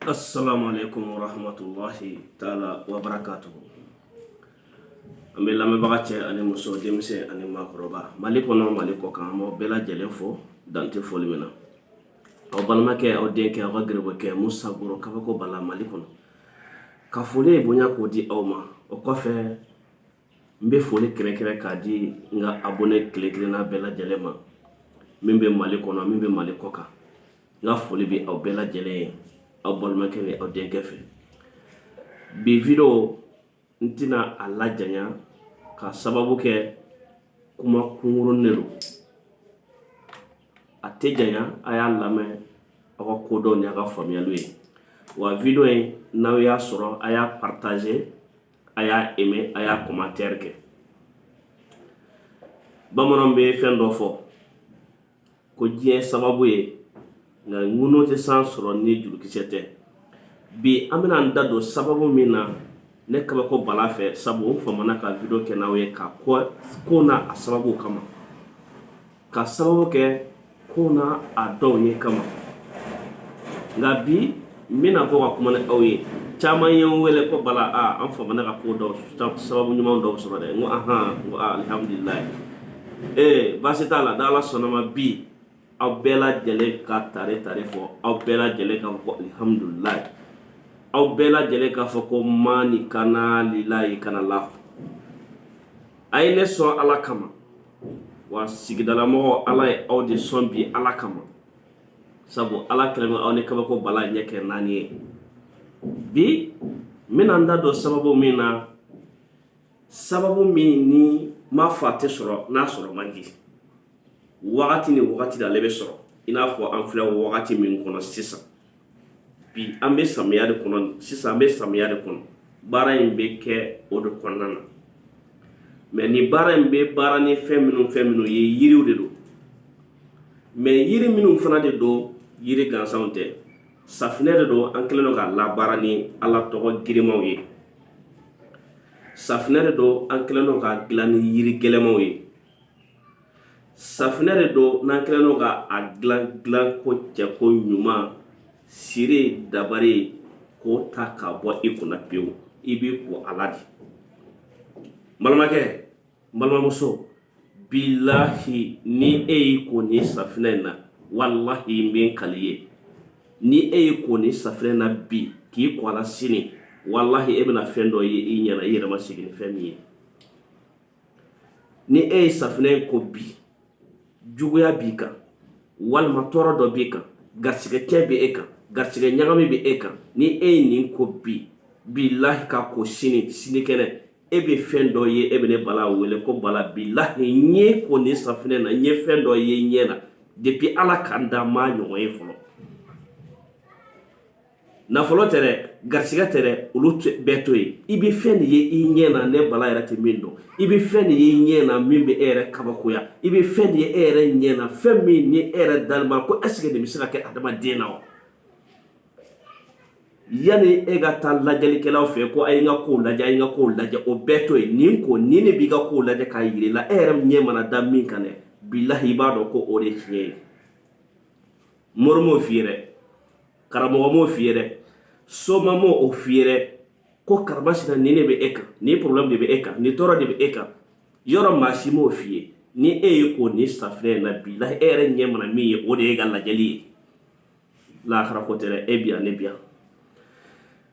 Assalamu alaikum wa rahmatullahi ta'ala wa barakatuhu. An bɛ lamɛnbaga cɛ ani muso denmisɛn ani maakɔrɔba Mali kɔnɔ Mali kɔ kan an b'aw bɛɛ lajɛlen fo dante foli min na. Aw balimakɛ aw denkɛ aw ka gɛrɛbɔkɛ Musa Goro Kabako Bala Mali kɔnɔ. Ka foli bonya k'o di aw ma. O kɔfɛ n bɛ foli kɛrɛnkɛrɛn k'a di n ka abonné tile-kelenna bɛɛ lajɛlen ma. Min bɛ Mali kɔnɔ min bɛ Mali kɔ kan. N ka foli bɛ aw bɛɛ lajɛlen ye. Aw balimakɛ ni aw denkɛ fɛ. Bi video n tɛna a lajanya ka sababu kɛ kuma kunkurunin de don. A tɛ janya a y'a lamɛn aw ka kodɔn ni aw ka faamuyaliw ye. Wa video in n'aw y'a sɔrɔ a y'a partager a y'a aimer a y'a commentaire kɛ. Bamananw bɛ fɛn dɔ fɔ ko diɲɛ sababu ye nka ŋunu tɛ san sɔrɔ ni jurukisɛ tɛ. Bi an bɛna an da don sababu min na ne Kabako Bala fɛ sabu n famana ka video kɛ n'aw ye ka ko n'a a sababu kama. Ka sababu kɛ ko n'a a dɔw ye kama. Nka bi n bɛna bɔ ka kuma ni aw ye. Caman ye n wele ko Bala an famana ka ko dɔw sababu ɲuman dɔw sɔrɔ dɛ. N ko n ko alhamdulilayi. Baasi t'a la n'Ala sɔnna ma bi aw bɛɛ lajɛlen ka tare fɔ aw bɛɛ lajɛlen ka fɔ alhamdulilayi. Aw bɛɛ lajɛlen ka fɔ ko mani kana lilahi kana lahu. A ye ne sɔn Ala kama wa sigidala mɔgɔ Ala ye aw de sɔn bi Ala kama. Sabu Ala kɛlen aw ni Kabako Bala ɲɛ kɛ naani ye. Bi n bɛna n da don sababu min na sababu min ni ma fɔ a tɛ sɔrɔ n'a sɔrɔ man di. Wagati ni wagati de ale bɛ sɔrɔ i n'a fɔ an filɛ wagati min kɔnɔ sisan. Bi an bɛ samiya de kɔnɔ sisan an bɛ samiya de kɔnɔ. Baara in bɛ kɛ o de kɔnɔna na. Mais ni baara in bɛ baara ni fɛn minnu ye yiriw de don. Mais yiri minnu fana de don yiri gansanw tɛ. Safinɛ de don an kɛlen don ka labaara ni Ala tɔgɔ girimanw ye. Safinɛ de don an kɛlen don ka dilan ni yiri gɛlɛmanw ye. Safinɛ de don n'an kɛlen don ka a dilan ko cɛ ko ɲuman sire dabari k'o ta ka bɔ i kunna pewu i b'i ko Ala de. Balimakɛ balimamuso bilahi ni e y'i ko ni safinɛ in na wallahi n bɛ n kali ye. Ni e y'i ko ni safinɛ in na bi k'i ko a la sini wallahi e bɛna fɛn dɔ ye i ɲɛna i yɛrɛ ma sigi ni fɛn min ye. Ni e ye safinɛ in ko bi juguya b'i kan walima tɔɔrɔ dɔ b'i kan garisɛgɛ kɛ bɛ e kan garisɛgɛ ɲagami bɛ e kan ni e ye nin ko bi bilahi ka ko sini kɛnɛ e bɛ fɛn dɔ ye e bɛ ne Bala wele ko Bala bilahi n ye ko ni safinɛ na n ye fɛn dɔ ye n ɲɛ na depuis Ala k'an da maa ɲɔgɔn ye fɔlɔ. Nafolo tɛ dɛ garisɛgɛ tɛ dɛ olu bɛɛ to yen i bɛ fɛn de ye i ɲɛ na ne Bala yɛrɛ tɛ min dɔn i bɛ fɛn de ye i ɲɛ na min bɛ e yɛrɛ kabakoya i bɛ fɛn de ye e yɛrɛ ɲɛ na fɛn min ni e yɛrɛ dalen b'a ko est-ce que nin bɛ se ka kɛ adamaden na wa. Yani e ka taa lajɛlikɛlaw fɛ ko a ye n ka kow lajɛ a ye n ka kow lajɛ o bɛɛ to yen nin ko ni ne b'i ka kow lajɛ k'a yir'i la e yɛrɛ ɲɛ mana da min kan dɛ bilahi i b'a dɔn ko o de ye tiɲɛ ye. Mori m'o f'i ye dɛ karamɔgɔ m'o f'i ye dɛ soma m'o f'i ye dɛ ko karamasina ni ne bɛ e kan ni problème de bɛ e kan ni tɔɔrɔ de bɛ e kan yɔrɔ maa si m'o f'i ye. Ni e ye ko ni safinɛ in na bilahi e yɛrɛ ɲɛ mana min ye o de ye ka lajɛli ye. Lahara ko tɛ dɛ e bi yan ne bi yan.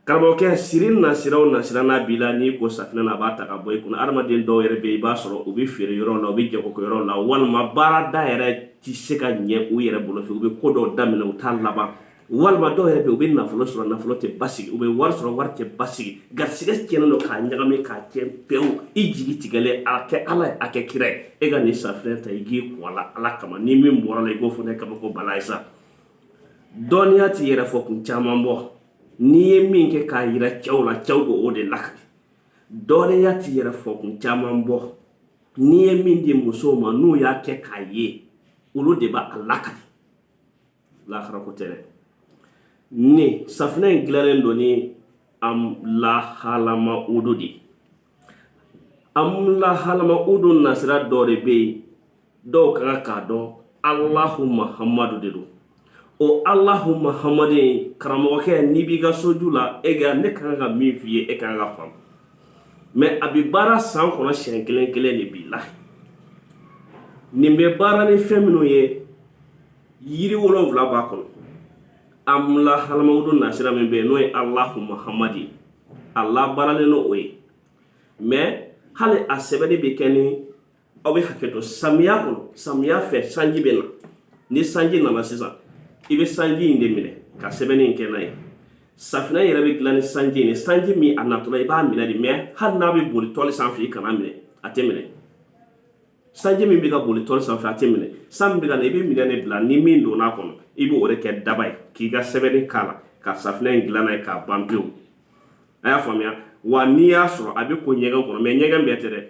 Karamɔgɔkɛ siri nasira n'a b'i la n'i ko safinɛ na a b'a ta ka bɔ i kunna. Adamaden dɔw yɛrɛ bɛ yen i b'a sɔrɔ u bɛ feere yɔrɔ la u bɛ jago kɛ yɔrɔ la walima baarada yɛrɛ tɛ se ka ɲɛ u yɛrɛ bolo fɛ u bɛ ko dɔw daminɛ u t'a laban walima dɔw yɛrɛ bɛ yen u bɛ nafolo sɔrɔ nafolo tɛ basigi u bɛ wari sɔrɔ wari tɛ basigi garisɛgɛ tiɲɛnen don k'a ɲagami k'a tiɲɛ pewu i jigi tigɛlen a kɛ Ala ye a kɛ kira ye e ka nin safinɛ ta i k'i ko a la Ala kama ni min bɔra la i k'o fɔ ne Kabako Bala ye sa. Dɔnniya t'i yɛrɛ fɔ kun caman bɔ. N'i ye min kɛ k'a yira cɛw la cɛw b'o o de lakali. Dɔnniya t'i yɛrɛ fɔ kun caman bɔ. N'i ye min di musow ma n'u y'a kɛ k'a ye olu de b'a lakali. Lahara ko tɛ dɛ. Ni safinɛ in dilannen don ni lahalama udu de ye. Lahalama udu nasira dɔ de bɛ yen dɔw kan k'a dɔn Alahu Mahamadu de don. o Allahu Muhammadin karamɔgɔ kɛ n'i b'i ka soju la e ga ne kan ka min f'i ye e kan ka faamu mais a bi baara san kɔnɔ siɲɛ kelen kelen de b'i la nin bɛ baara ni fɛn minnu ye yiri 7 b'a kɔnɔ amla halamawudu nasira min bɛ n'o ye Allahu Muhammadi Allah baaralen no o ye mais hali a sɛbɛnni bɛ kɛ ni aw bɛ hakɛ to samiya kɔnɔ samiya fɛ sanji bɛ na ni sanji nana sisan i bɛ sanji in de minɛ ka sɛbɛnni in kɛ n'a ye safinɛ yɛrɛ bɛ dilan ni sanji ni sanji min a natɔla i b'a minɛ de mais hali n'a bɛ boli tɔli sanfɛ i kana minɛ a tɛ minɛ sanji min bɛ ka boli tɔli sanfɛ a tɛ minɛ san min bɛ ka na i bɛ minɛ de bila ni min donna a kɔnɔ i bɛ o de kɛ daba ye k'i ka sɛbɛnni k'a la ka safinɛ in dilan n'a ye k'a ban pewu a y'a faamuya wa n'i y'a sɔrɔ a bɛ ko ɲɛgɛn kɔnɔ mais ɲɛgɛn bɛɛ tɛ dɛ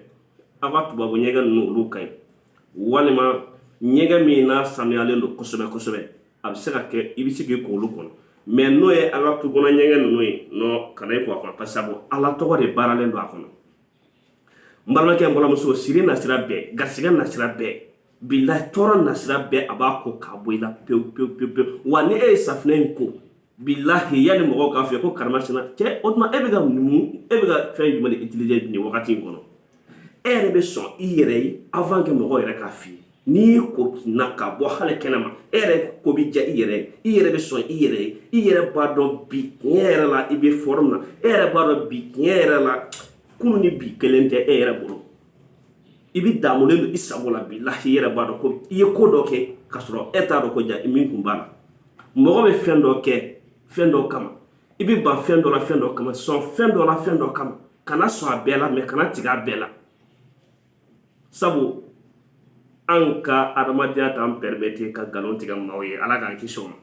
aw ka tubabu ɲɛgɛn ninnu olu ka ɲi walima ɲɛgɛn min n'a sanuyalen don kosɛbɛ kosɛbɛ a bɛ se ka kɛ i bɛ se k'i ko olu kɔnɔ mais n'o ye an ka tukɔnɔ ɲɛgɛn ninnu ye non kana i ko a kɔnɔ parce que Ala tɔgɔ de baaralen don a kɔnɔ n balimakɛ n balimamuso siri nasira bɛɛ garisɛgɛ nasira bɛɛ bilahi tɔɔrɔ nasira bɛɛ a b'a ko k'a bɔ i la pewu pewu pewu pewu wa ni e ye safinɛ in ko bilahi yani mɔgɔw k'a fɔ ko karimasina cɛ o tuma e bɛ ka fɛn jumɛn de utiliser nin wagati in kɔnɔ e yɛrɛ bɛ sɔn i yɛrɛ ye avant que mɔgɔw yɛrɛ k'a f'i ye n'i ko na ka bɔ hali kɛnɛma e yɛrɛ ko bi ja i yɛrɛ bɛ sɔn i yɛrɛ ye i yɛrɛ b'a dɔn bi tiɲɛ yɛrɛ la i bɛ forme na e yɛrɛ b'a dɔn bi tiɲɛ yɛrɛ la kunun ni bi kelen tɛ e yɛrɛ bolo i bɛ damulen don i sago la bilahi i yɛrɛ b'a dɔn ko i ye ko dɔ kɛ ka sɔrɔ e t'a dɔn ko ja min kun b'a la mɔgɔ bɛ fɛn dɔ kɛ fɛn dɔ kama i bɛ ban fɛn dɔ la fɛn dɔ kama sɔn fɛn dɔ la fɛn dɔ kama kana sɔn a bɛɛ la mais kana tigɛ a bɛɛ la sabu an ka adamadenya t'an permettre ka nkalon tigɛ maaw ye Ala k'an kisi o ma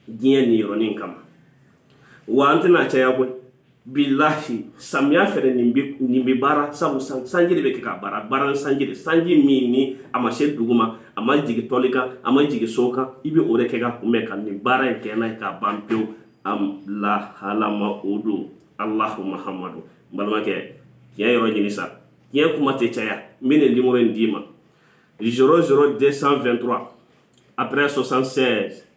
diɲɛ nin yɔrɔnin kama wa an tɛna caya koyi bilahi samiya fɛnɛ nin bɛ baara sabu sanji de bɛ kɛ ka baara sanji de sanji min ni a ma se dugu ma a ma jigin tɔli kan a ma jigin so kan i bɛ o de kɛ ka kunbɛn ka nin baara in kɛ n'a ye k'a ban pewu am lahalama o don Allahu Muhammadu n balimakɛ tiɲɛ yɔrɔ ɲini sa tiɲɛ kuma tɛ caya n bɛ nin numéro in d'i ma 00223 après 76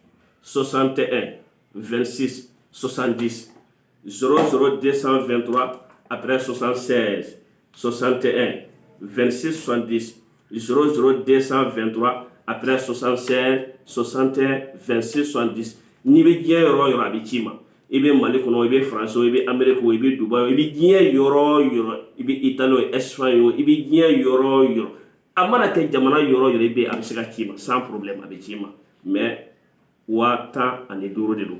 61 26 70 00223 après 76 61 26 70 00223 après 76 61 26 70 n'i bɛ diɲɛ yɔrɔ o yɔrɔ a bɛ ci ma i bɛ Mali kɔnɔ i bɛ France i bɛ Amérique i bɛ Dubaï i bɛ diɲɛ yɔrɔ o yɔrɔ i bɛ Italie Espagne i bɛ diɲɛ yɔrɔ o yɔrɔ a mana kɛ jamana yɔrɔ yɔrɔ i bɛ a bɛ se ka ci ma sans problème a bɛ ci ma mais 15 de don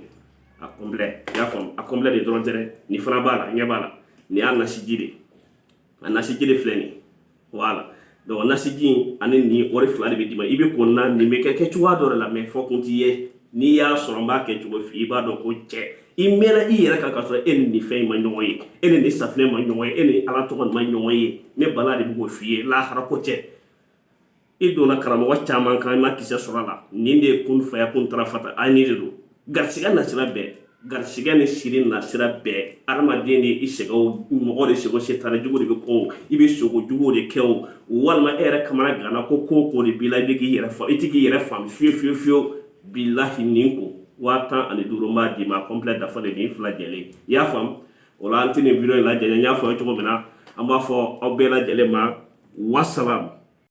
a complet i y'a faamu a complet de dɔrɔn tɛ dɛ nin fana b'a la ɲɛ b'a la nin y'a nasiji de a nasiji de filɛ nin voilà donc nasiji ani nin o de fila de bɛ d'i ma i bɛ ko na nin bɛ kɛ cogoya dɔ de la mais fɔ kun t'i ye n'i y'a sɔrɔ n b'a kɛ cogo f'i i b'a dɔn ko cɛ i mɛnna i yɛrɛ kan ka sɔrɔ e ni nin fɛn in ma ɲɔgɔn ye e ni nin safinɛ ma ɲɔgɔn ye e ni Ala tɔgɔ ma ɲɔgɔn ye ne Bala de bɛ k'o f'i ye lahara ko cɛ i donna karamɔgɔ caman kan i ma kisɛ sɔrɔ a la nin de ye kun faya kun tara fata a ni de don garisigɛ nasira bɛɛ garisigɛ ni siri nasira bɛɛ adamaden de i sɛgɛw mɔgɔ de sɛgɛw setana jugu de bɛ kɔ i bɛ sogo jugu de kɛ o walima e yɛrɛ kamana ganna ko ko de b'i la i bɛ k'i yɛrɛ faamu i tɛ k'i yɛrɛ faamu fiyewu fiyewu bilahi nin ko 15 n b'a d'i ma complet dafa de nin fila lajɛlen i y'a faamu o la an tɛ nin video in lajɛ n y'a fɔ aw ye cogo min na an b'a fɔ aw bɛɛ lajɛlen ma wasalam